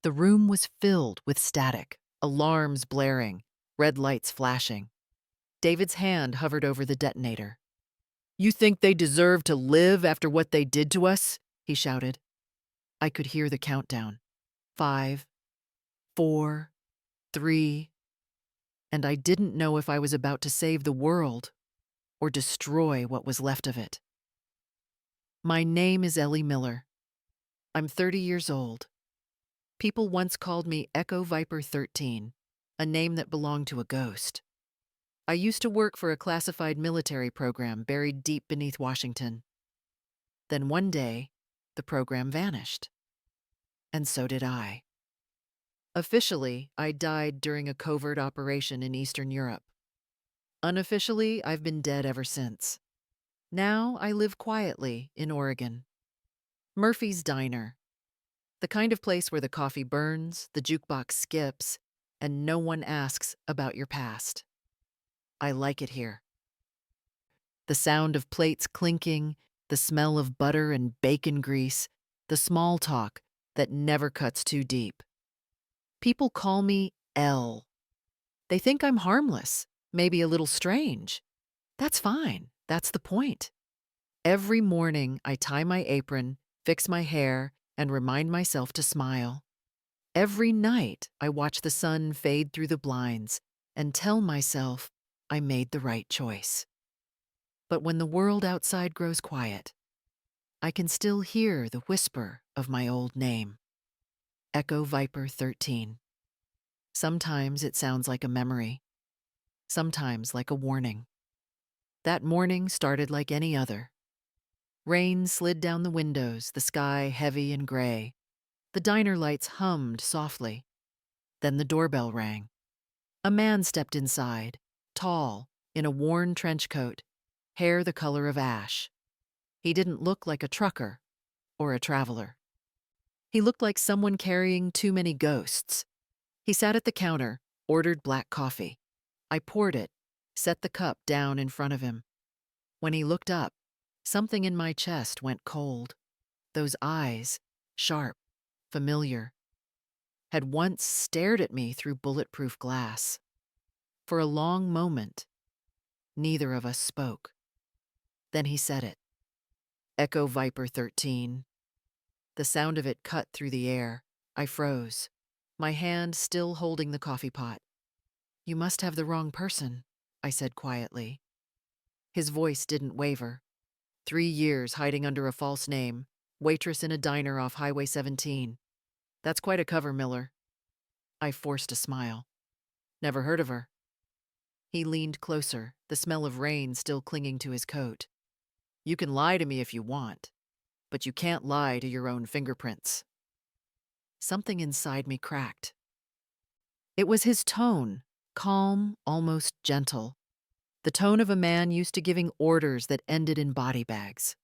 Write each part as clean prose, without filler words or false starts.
The room was filled with static, alarms blaring, red lights flashing. David's hand hovered over the detonator. "You think they deserve to live after what they did to us?" he shouted. I could hear the countdown. 5, 4, 3, and I didn't know if I was about to save the world or destroy what was left of it. My name is Ellie Miller. I'm 30 years old. People once called me Echo Viper 13, a name that belonged to a ghost. I used to work for a classified military program buried deep beneath Washington. Then one day, the program vanished. And so did I. Officially, I died during a covert operation in Eastern Europe. Unofficially, I've been dead ever since. Now I live quietly in Oregon. Murphy's Diner, the kind of place where the coffee burns, the jukebox skips, and no one asks about your past. I like it here. The sound of plates clinking, the smell of butter and bacon grease, the small talk that never cuts too deep. People call me Elle. They think I'm harmless, maybe a little strange. That's fine. That's the point. Every morning, I tie my apron, fix my hair, and remind myself to smile. Every night, I watch the sun fade through the blinds and tell myself I made the right choice. But when the world outside grows quiet, I can still hear the whisper of my old name, Echo Viper 13. Sometimes it sounds like a memory, sometimes like a warning. That morning started like any other. Rain slid down the windows, the sky heavy and gray. The diner lights hummed softly. Then the doorbell rang. A man stepped inside, tall, in a worn trench coat, hair the color of ash. He didn't look like a trucker or a traveler. He looked like someone carrying too many ghosts. He sat at the counter, ordered black coffee. I poured it, set the cup down in front of him. When he looked up, something in my chest went cold. Those eyes, sharp, familiar, had once stared at me through bulletproof glass. For a long moment, neither of us spoke. Then he said it. Echo Viper 13. The sound of it cut through the air. I froze, my hand still holding the coffee pot. "You must have the wrong person," I said quietly. His voice didn't waver. 3 years hiding under a false name, waitress in a diner off Highway 17. That's quite a cover, Miller. I forced a smile. Never heard of her. He leaned closer, the smell of rain still clinging to his coat. "You can lie to me if you want, but you can't lie to your own fingerprints." Something inside me cracked. It was his tone, calm, almost gentle. The tone of a man used to giving orders that ended in body bags.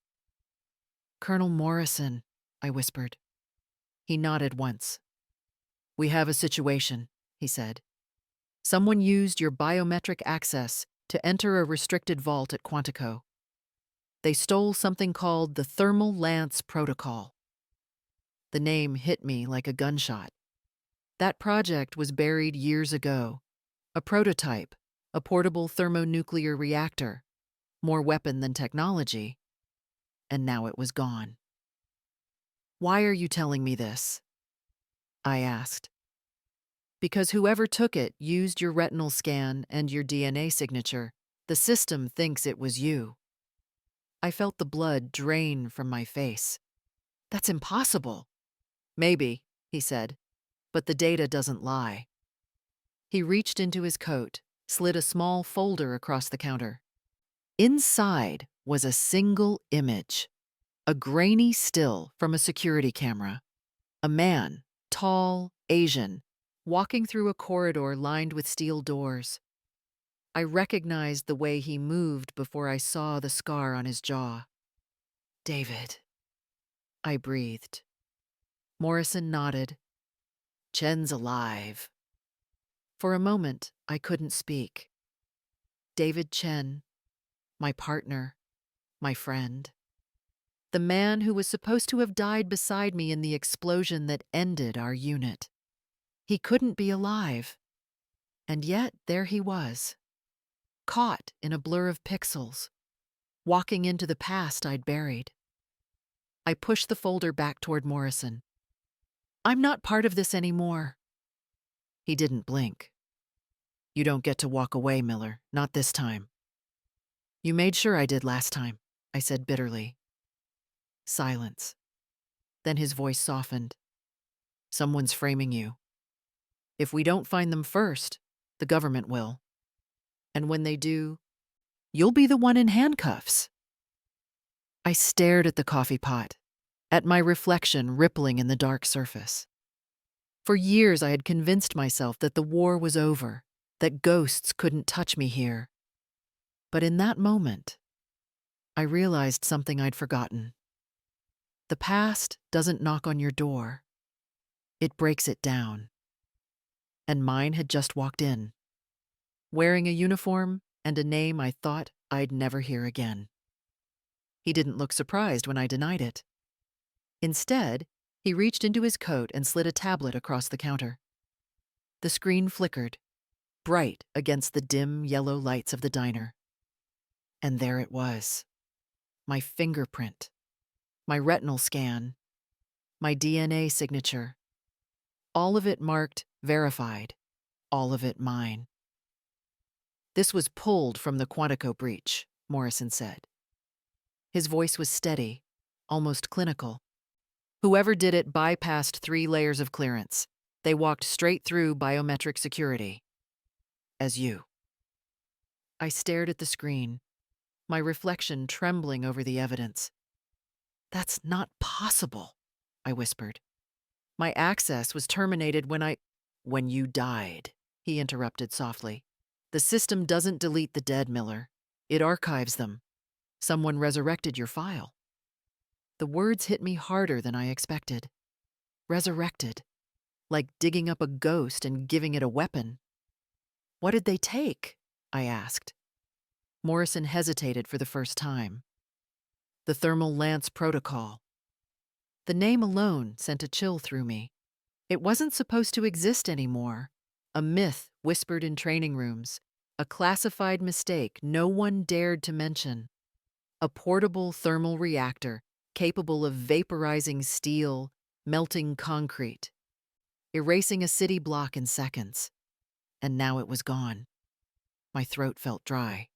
"Colonel Morrison," I whispered. He nodded once. "We have a situation," he said. "Someone used your biometric access to enter a restricted vault at Quantico. They stole something called the Thermal Lance Protocol." The name hit me like a gunshot. That project was buried years ago. A prototype, a portable thermonuclear reactor, more weapon than technology, and now it was gone. "Why are you telling me this?" I asked. "Because whoever took it used your retinal scan and your DNA signature. The system thinks it was you." I felt the blood drain from my face. "That's impossible." "Maybe," he said, "but the data doesn't lie." He reached into his coat, slid a small folder across the counter. Inside was a single image, a grainy still from a security camera. A man, tall, Asian, walking through a corridor lined with steel doors. I recognized the way he moved before I saw the scar on his jaw. "David," I breathed. Morrison nodded. "Chen's alive." For a moment, I couldn't speak. David Chen, my partner, my friend. The man who was supposed to have died beside me in the explosion that ended our unit. He couldn't be alive. And yet there he was, caught in a blur of pixels, walking into the past I'd buried. I pushed the folder back toward Morrison. "I'm not part of this anymore." He didn't blink. "You don't get to walk away, Miller, not this time." "You made sure I did last time," I said bitterly. Silence. Then his voice softened. "Someone's framing you. If we don't find them first, the government will. And when they do, you'll be the one in handcuffs." I stared at the coffee pot, at my reflection rippling in the dark surface. For years I had convinced myself that the war was over, that ghosts couldn't touch me here. But in that moment, I realized something I'd forgotten. The past doesn't knock on your door. It breaks it down. And mine had just walked in, wearing a uniform and a name I thought I'd never hear again. He didn't look surprised when I denied it. Instead, he reached into his coat and slid a tablet across the counter. The screen flickered, bright against the dim yellow lights of the diner. And there it was. My fingerprint, my retinal scan, my DNA signature. All of it marked verified, all of it mine. "This was pulled from the Quantico breach," Morrison said. His voice was steady, almost clinical. "Whoever did it bypassed 3 layers of clearance. They walked straight through biometric security. As you." I stared at the screen, my reflection trembling over the evidence. "That's not possible," I whispered. "My access was terminated when you died," he interrupted softly. "The system doesn't delete the dead, Miller. It archives them. Someone resurrected your file." The words hit me harder than I expected. Resurrected. Like digging up a ghost and giving it a weapon. "What did they take?" I asked. Morrison hesitated for the first time. "The thermal lance protocol." The name alone sent a chill through me. It wasn't supposed to exist anymore. A myth whispered in training rooms. A classified mistake no one dared to mention. A portable thermal reactor capable of vaporizing steel, melting concrete, erasing a city block in seconds. And now it was gone. My throat felt dry.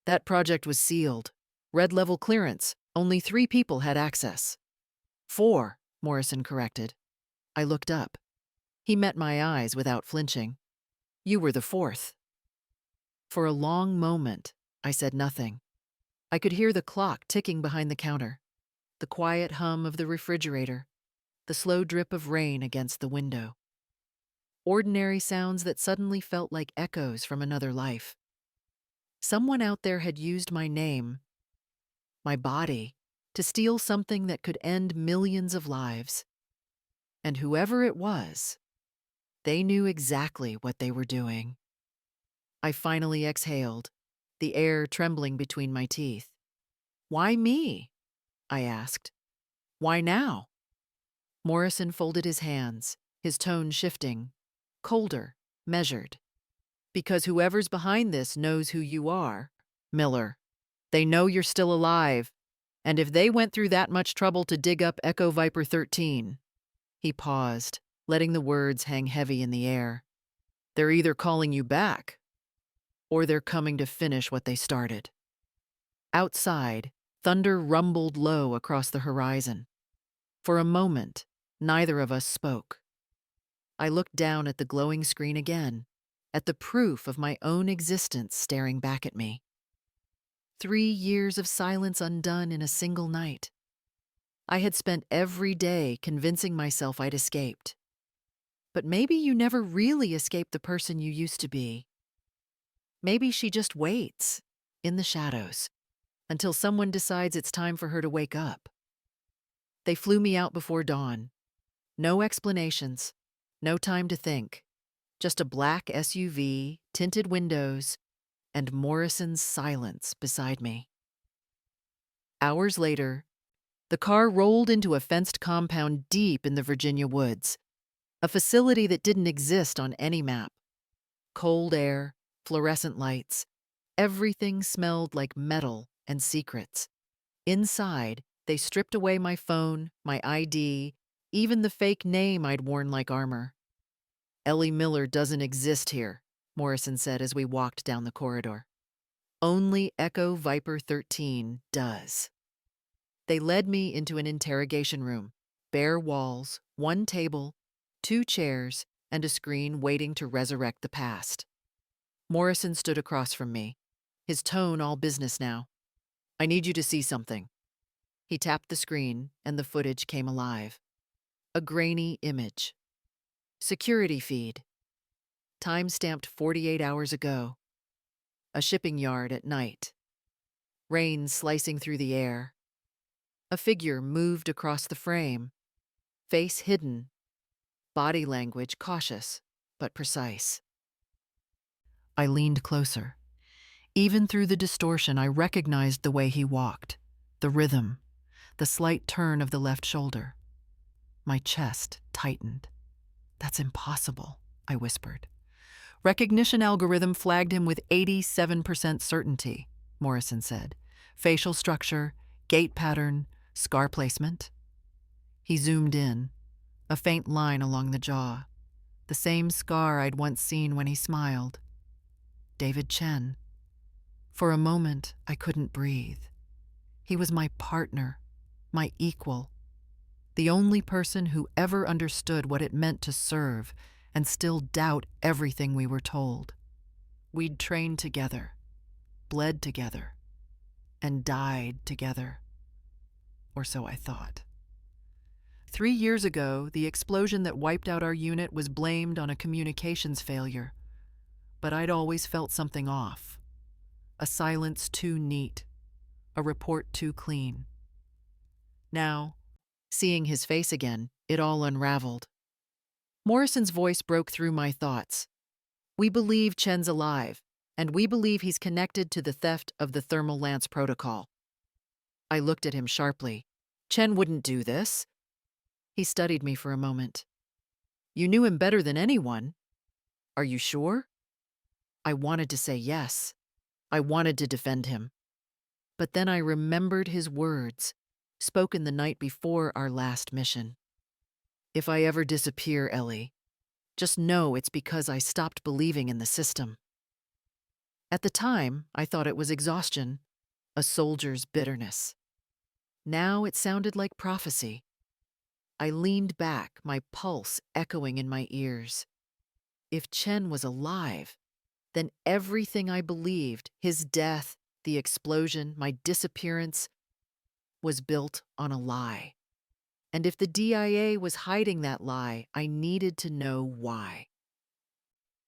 "That project was sealed. Red-level clearance. Only 3 people had access." "4," Morrison corrected. I looked up. He met my eyes without flinching. "You were the 4th." For a long moment, I said nothing. I could hear the clock ticking behind the counter, the quiet hum of the refrigerator, the slow drip of rain against the window. Ordinary sounds that suddenly felt like echoes from another life. Someone out there had used my name, my body, to steal something that could end millions of lives. And whoever it was, they knew exactly what they were doing. I finally exhaled, the air trembling between my teeth. "Why me?" I asked. "Why now?" Morrison folded his hands, his tone shifting, colder, measured. "Because whoever's behind this knows who you are, Miller. They know you're still alive, and if they went through that much trouble to dig up Echo Viper 13, he paused, letting the words hang heavy in the air. "They're either calling you back, or they're coming to finish what they started." Outside, thunder rumbled low across the horizon. For a moment, neither of us spoke. I looked down at the glowing screen again, at the proof of my own existence staring back at me. 3 years of silence undone in a single night. I had spent every day convincing myself I'd escaped. But maybe you never really escaped the person you used to be. Maybe she just waits, in the shadows, until someone decides it's time for her to wake up. They flew me out before dawn. No explanations, no time to think. Just a black SUV, tinted windows, and Morrison's silence beside me. Hours later, the car rolled into a fenced compound deep in the Virginia woods. A facility that didn't exist on any map. Cold air, fluorescent lights. Everything smelled like metal and secrets. Inside, they stripped away my phone, my ID, even the fake name I'd worn like armor. Ellie Miller doesn't exist here, Morrison said as we walked down the corridor. Only Echo Viper 13 does. They led me into an interrogation room. Bare walls, one table, two chairs, and a screen waiting to resurrect the past. Morrison stood across from me, his tone all business now. I need you to see something. He tapped the screen, and the footage came alive. A grainy image. Security feed. Time-stamped 48 hours ago. A shipping yard at night. Rain slicing through the air. A figure moved across the frame. Face hidden. Body language cautious, but precise. I leaned closer. Even through the distortion, I recognized the way he walked, the rhythm, the slight turn of the left shoulder. My chest tightened. That's impossible, I whispered. Recognition algorithm flagged him with 87% certainty, Morrison said. Facial structure, gait pattern, scar placement. He zoomed in, a faint line along the jaw, the same scar I'd once seen when he smiled. David Chen. For a moment, I couldn't breathe. He was my partner, my equal, the only person who ever understood what it meant to serve and still doubt everything we were told. We'd trained together, bled together, and died together. Or so I thought. 3 years ago, the explosion that wiped out our unit was blamed on a communications failure. But I'd always felt something off. A silence too neat, a report too clean. Now, seeing his face again, it all unraveled. Morrison's voice broke through my thoughts. We believe Chen's alive, and we believe he's connected to the theft of the Thermal Lance protocol. I looked at him sharply. Chen wouldn't do this. He studied me for a moment. You knew him better than anyone. Are you sure? I wanted to say yes. I wanted to defend him. But then I remembered his words, spoken the night before our last mission. If I ever disappear, Ellie, just know it's because I stopped believing in the system. At the time, I thought it was exhaustion, a soldier's bitterness. Now it sounded like prophecy. I leaned back, my pulse echoing in my ears. If Chen was alive, then everything I believed, his death, the explosion, my disappearance, was built on a lie. And if the DIA was hiding that lie, I needed to know why.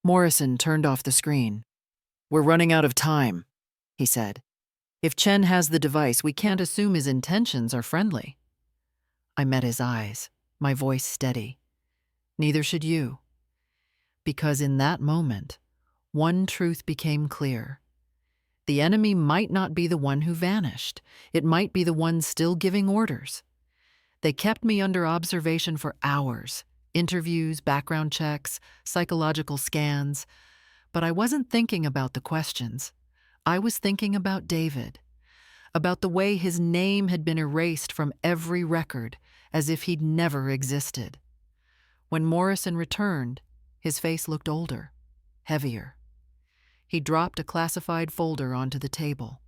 Morrison turned off the screen. We're running out of time, he said. If Chen has the device, we can't assume his intentions are friendly. I met his eyes, my voice steady. Neither should you. Because in that moment, one truth became clear. The enemy might not be the one who vanished. It might be the one still giving orders. They kept me under observation for hours. Interviews, background checks, psychological scans. But I wasn't thinking about the questions. I was thinking about David. About the way his name had been erased from every record, as if he'd never existed. When Morrison returned, his face looked older, heavier. He dropped a classified folder onto the table.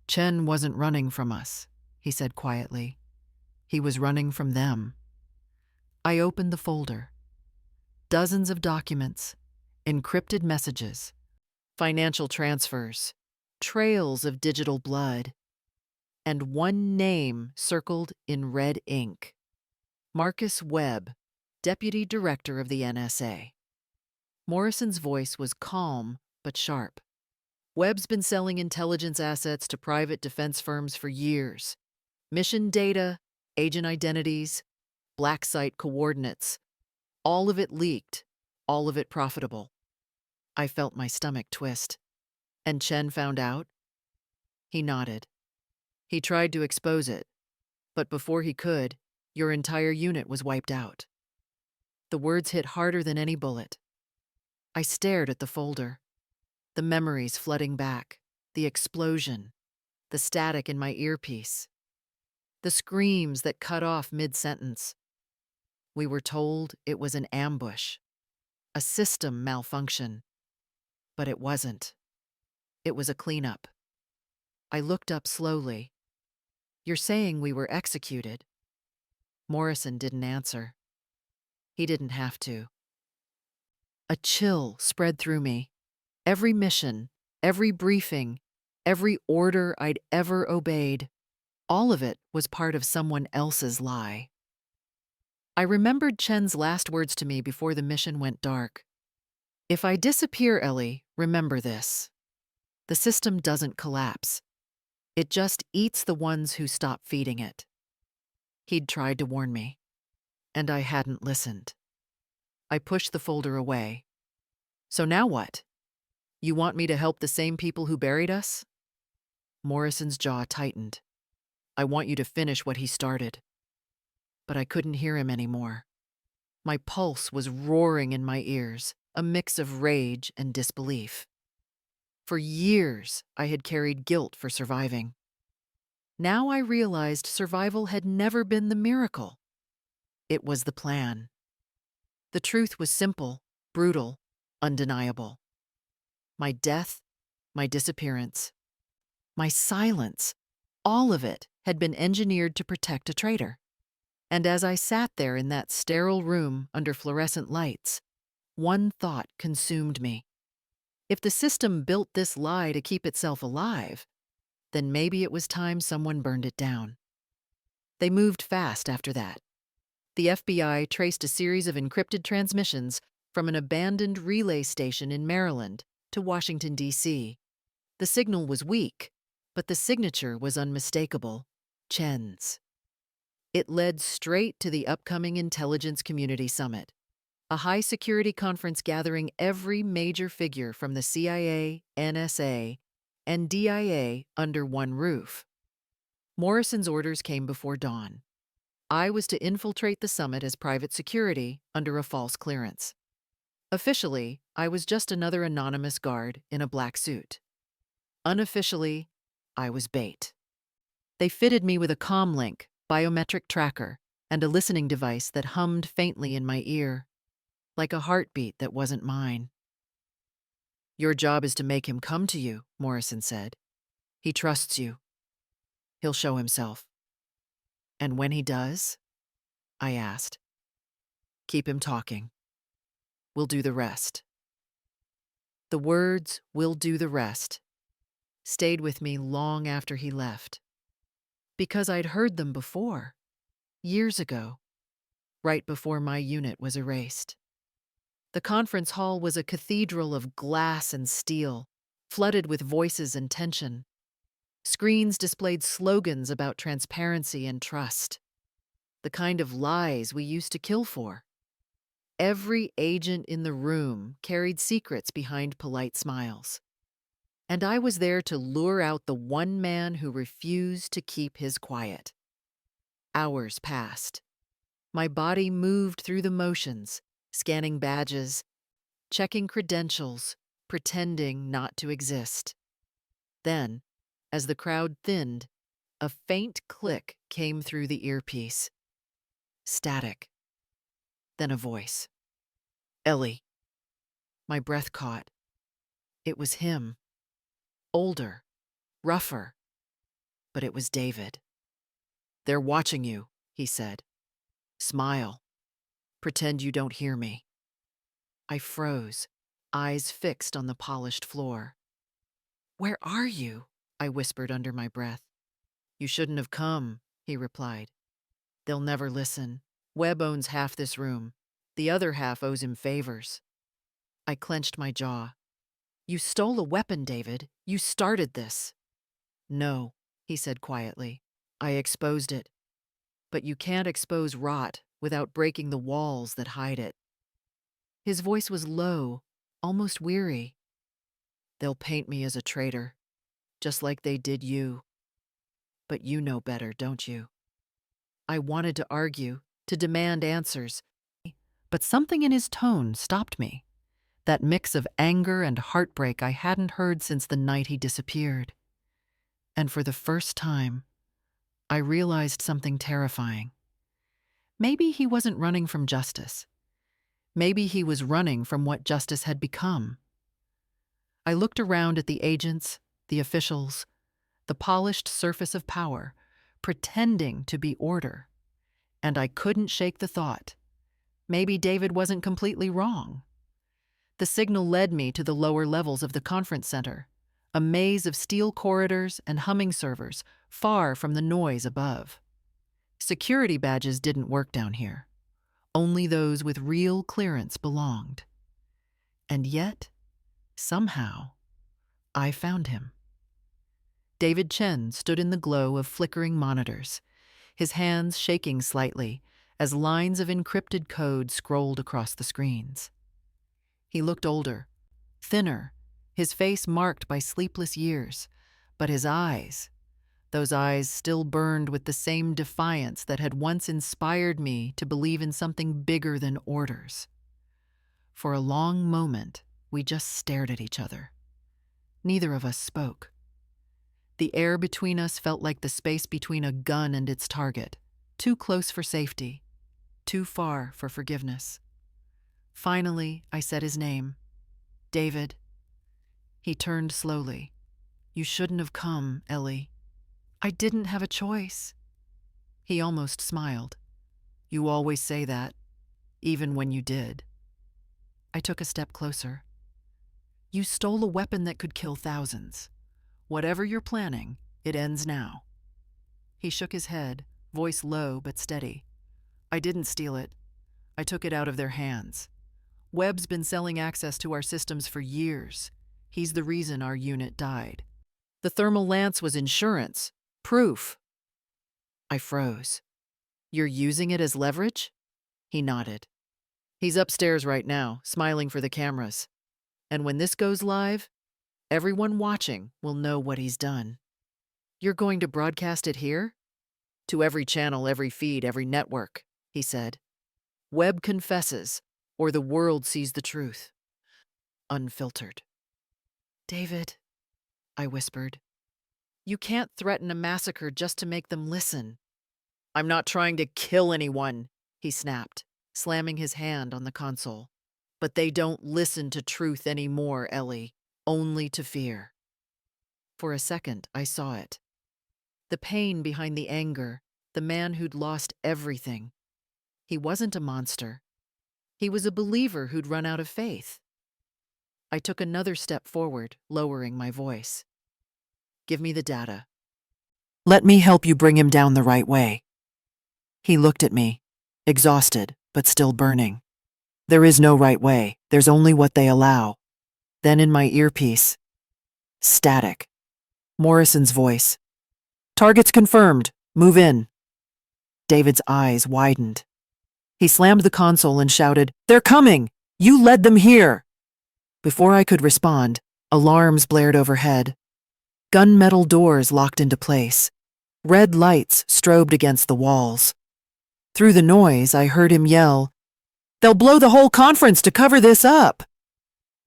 Chen wasn't running from us, he said quietly. He was running from them. I opened the folder. Dozens of documents, encrypted messages, financial transfers, trails of digital blood, and one name circled in red ink. Marcus Webb, Deputy Director of the NSA. Morrison's voice was calm but sharp. Webb's been selling intelligence assets to private defense firms for years. Mission data, agent identities, black site coordinates. All of it leaked, all of it profitable. I felt my stomach twist. And Chen found out? He nodded. He tried to expose it, but before he could, your entire unit was wiped out. The words hit harder than any bullet. I stared at the folder, the memories flooding back, the explosion, the static in my earpiece, the screams that cut off mid-sentence. We were told it was an ambush, a system malfunction, but it wasn't. It was a cleanup. I looked up slowly. You're saying we were executed? Morrison didn't answer. He didn't have to. A chill spread through me. Every mission, every briefing, every order I'd ever obeyed, all of it was part of someone else's lie. I remembered Chen's last words to me before the mission went dark. If I disappear, Ellie, remember this. The system doesn't collapse. It just eats the ones who stop feeding it. He'd tried to warn me, and I hadn't listened. I pushed the folder away. So now what? You want me to help the same people who buried us? Morrison's jaw tightened. I want you to finish what he started. But I couldn't hear him anymore. My pulse was roaring in my ears, a mix of rage and disbelief. For years, I had carried guilt for surviving. Now I realized survival had never been the miracle. It was the plan. The truth was simple, brutal, undeniable. My death, my disappearance, my silence, all of it had been engineered to protect a traitor. And as I sat there in that sterile room under fluorescent lights, one thought consumed me. If the system built this lie to keep itself alive, then maybe it was time someone burned it down. They moved fast after that. The FBI traced a series of encrypted transmissions from an abandoned relay station in Maryland to Washington, D.C. The signal was weak, but the signature was unmistakable: Chen's. It led straight to the upcoming Intelligence Community Summit, a high-security conference gathering every major figure from the CIA, NSA, and DIA under one roof. Morrison's orders came before dawn. I was to infiltrate the summit as private security under a false clearance. Officially, I was just another anonymous guard in a black suit. Unofficially, I was bait. They fitted me with a comlink, biometric tracker, and a listening device that hummed faintly in my ear, like a heartbeat that wasn't mine. Your job is to make him come to you, Morrison said. He trusts you. He'll show himself. And when he does? I asked. Keep him talking. We'll do the rest. The words, "we'll do the rest," stayed with me long after he left. Because I'd heard them before, years ago, right before my unit was erased. The conference hall was a cathedral of glass and steel, flooded with voices and tension. Screens displayed slogans about transparency and trust, the kind of lies we used to kill for. Every agent in the room carried secrets behind polite smiles. And I was there to lure out the one man who refused to keep his quiet. Hours passed. My body moved through the motions, scanning badges, checking credentials, pretending not to exist. Then, as the crowd thinned, a faint click came through the earpiece. Static. Then a voice. Ellie. My breath caught. It was him. Older, rougher. But it was David. They're watching you, he said. Smile. Pretend you don't hear me. I froze, eyes fixed on the polished floor. Where are you? I whispered under my breath. You shouldn't have come, he replied. They'll never listen. Webb owns half this room. The other half owes him favors. I clenched my jaw. You stole a weapon, David. You started this. No, he said quietly. I exposed it. But you can't expose rot without breaking the walls that hide it. His voice was low, almost weary. They'll paint me as a traitor, just like they did you. But you know better, don't you? I wanted to argue, to demand answers, But something in his tone stopped me. That mix of anger and heartbreak I hadn't heard since the night he disappeared. And for the first time, I realized something terrifying. Maybe he wasn't running from justice. Maybe he was running from what justice had become. I looked around at the agents, the officials, the polished surface of power, pretending to be order. And I couldn't shake the thought. Maybe David wasn't completely wrong. The signal led me to the lower levels of the conference center, a maze of steel corridors and humming servers, far from the noise above. Security badges didn't work down here. Only those with real clearance belonged. And yet, somehow, I found him. David Chen stood in the glow of flickering monitors, his hands shaking slightly as lines of encrypted code scrolled across the screens. He looked older, thinner, his face marked by sleepless years, but his eyes, those eyes still burned with the same defiance that had once inspired me to believe in something bigger than orders. For a long moment, we just stared at each other. Neither of us spoke. The air between us felt like the space between a gun and its target, too close for safety, too far for forgiveness. Finally, I said his name. David. He turned slowly. You shouldn't have come, Ellie. I didn't have a choice. He almost smiled. You always say that, even when you did. I took a step closer. You stole a weapon that could kill thousands. Whatever you're planning, it ends now. He shook his head, voice low but steady. I didn't steal it. I took it out of their hands. Webb's been selling access to our systems for years. He's the reason our unit died. The thermal lance was insurance, proof. I froze. You're using it as leverage? He nodded. He's upstairs right now, smiling for the cameras. And when this goes live, everyone watching will know what he's done. You're going to broadcast it here? To every channel, every feed, every network, he said. Webb confesses, or the world sees the truth. Unfiltered. David, I whispered. You can't threaten a massacre just to make them listen. I'm not trying to kill anyone, he snapped, slamming his hand on the console. But they don't listen to truth anymore, Ellie, only to fear. For a second, I saw it. The pain behind the anger, the man who'd lost everything. He wasn't a monster. He was a believer who'd run out of faith. I took another step forward, lowering my voice. Give me the data. Let me help you bring him down the right way. He looked at me, exhausted, but still burning. There is no right way. There's only what they allow. Then in my earpiece, static. Morrison's voice. Targets confirmed. Move in. David's eyes widened. He slammed the console and shouted, They're coming! You led them here! Before I could respond, alarms blared overhead. Gunmetal doors locked into place. Red lights strobed against the walls. Through the noise, I heard him yell, They'll blow the whole conference to cover this up!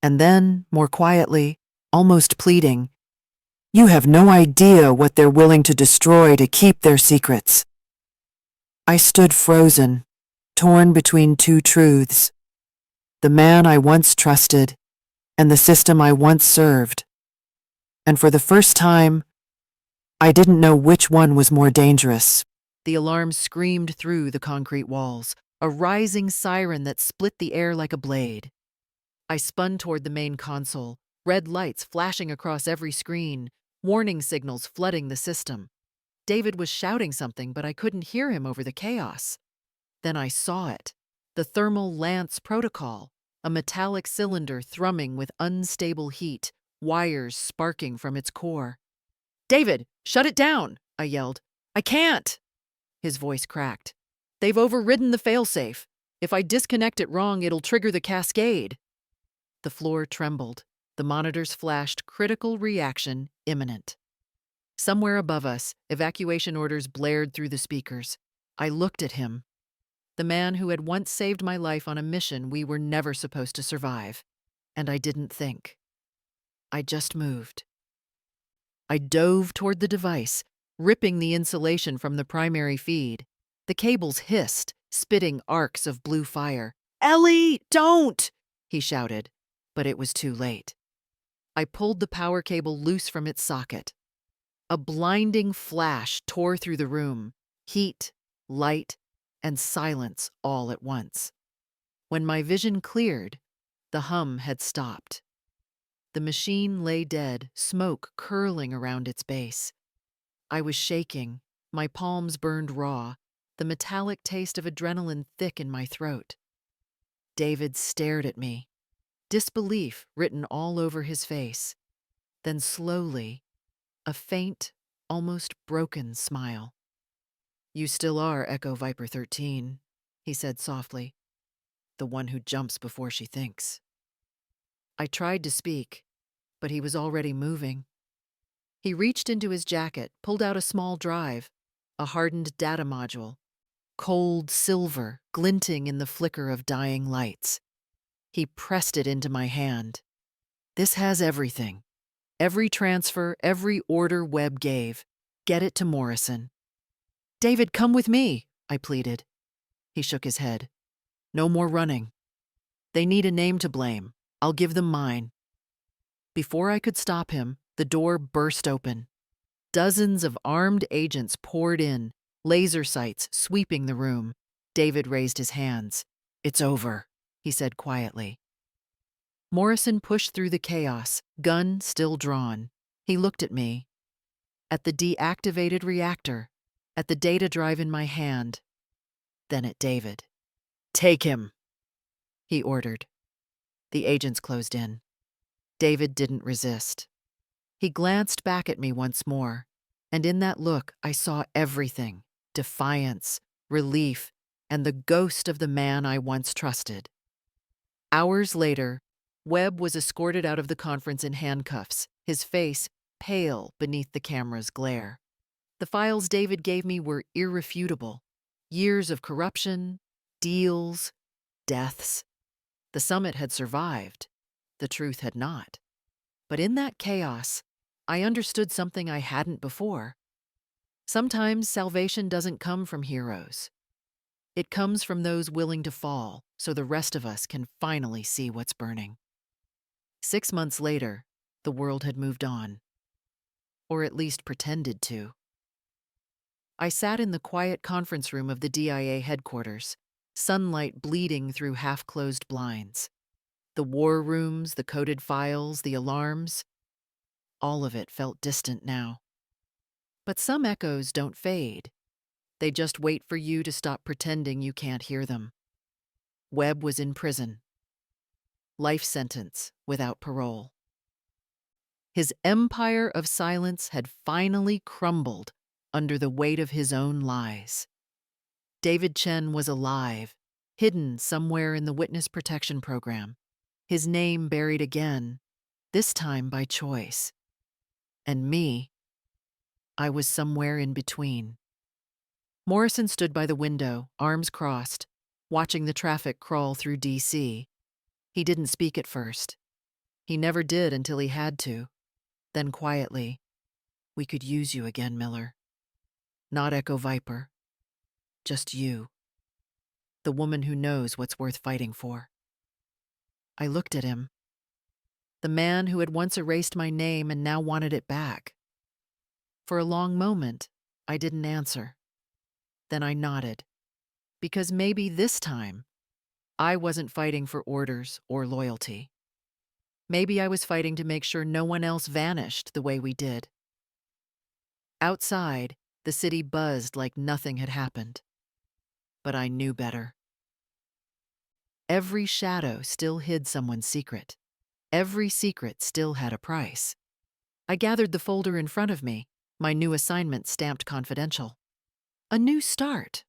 And then, more quietly, almost pleading, You have no idea what they're willing to destroy to keep their secrets. I stood frozen, torn between two truths. The man I once trusted and the system I once served. And for the first time, I didn't know which one was more dangerous. The alarm screamed through the concrete walls, a rising siren that split the air like a blade. I spun toward the main console, red lights flashing across every screen, warning signals flooding the system. David was shouting something, but I couldn't hear him over the chaos. Then I saw it. The thermal lance protocol, a metallic cylinder thrumming with unstable heat, wires sparking from its core. David, shut it down, I yelled. I can't. His voice cracked. They've overridden the failsafe. If I disconnect it wrong, it'll trigger the cascade. The floor trembled. The monitors flashed critical reaction imminent. Somewhere above us, evacuation orders blared through the speakers. I looked at him. The man who had once saved my life on a mission we were never supposed to survive. And I didn't think. I just moved. I dove toward the device, ripping the insulation from the primary feed. The cables hissed, spitting arcs of blue fire. "Ellie, don't!" he shouted, but it was too late. I pulled the power cable loose from its socket. A blinding flash tore through the room, heat, light, and silence all at once. When my vision cleared, the hum had stopped. The machine lay dead, smoke curling around its base. I was shaking, my palms burned raw, the metallic taste of adrenaline thick in my throat. David stared at me, disbelief written all over his face. Then slowly, a faint, almost broken smile. "You still are Echo Viper 13, he said softly. "The one who jumps before she thinks." I tried to speak, but he was already moving. He reached into his jacket, pulled out a small drive, a hardened data module, cold silver glinting in the flicker of dying lights. He pressed it into my hand. "This has everything. Every transfer, every order Webb gave. Get it to Morrison." "David, come with me," I pleaded. He shook his head. "No more running. They need a name to blame. I'll give them mine." Before I could stop him, the door burst open. Dozens of armed agents poured in, laser sights sweeping the room. David raised his hands. "It's over," he said quietly. Morrison pushed through the chaos, gun still drawn. He looked at me, at the deactivated reactor, at the data drive in my hand, then at David. "Take him," he ordered. The agents closed in. David didn't resist. He glanced back at me once more, and in that look I saw everything: defiance, relief, and the ghost of the man I once trusted. Hours later, Webb was escorted out of the conference in handcuffs, his face pale beneath the camera's glare. The files David gave me were irrefutable. Years of corruption, deals, deaths. The summit had survived. The truth had not. But in that chaos, I understood something I hadn't before. Sometimes salvation doesn't come from heroes. It comes from those willing to fall so the rest of us can finally see what's burning. 6 months later, the world had moved on. Or at least pretended to. I sat in the quiet conference room of the DIA headquarters, sunlight bleeding through half-closed blinds. The war rooms, the coded files, the alarms, all of it felt distant now. But some echoes don't fade. They just wait for you to stop pretending you can't hear them. Webb was in prison. Life sentence without parole. His empire of silence had finally crumbled under the weight of his own lies. David Chen was alive, hidden somewhere in the witness protection program, his name buried again, this time by choice. And me, I was somewhere in between. Morrison stood by the window, arms crossed, watching the traffic crawl through D.C. He didn't speak at first. He never did until he had to. Then quietly, "We could use you again, Miller. Not Echo Viper. Just you. The woman who knows what's worth fighting for." I looked at him. The man who had once erased my name and now wanted it back. For a long moment, I didn't answer. Then I nodded. Because maybe this time, I wasn't fighting for orders or loyalty. Maybe I was fighting to make sure no one else vanished the way we did. Outside, the city buzzed like nothing had happened. But I knew better. Every shadow still hid someone's secret. Every secret still had a price. I gathered the folder in front of me, my new assignment stamped confidential. A new start.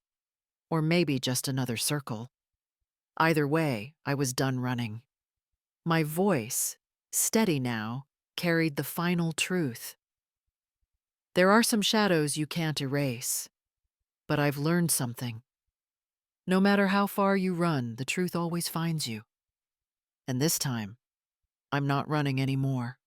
Or maybe just another circle. Either way, I was done running. My voice, steady now, carried the final truth. There are some shadows you can't erase. But I've learned something. No matter how far you run, the truth always finds you. And this time, I'm not running anymore.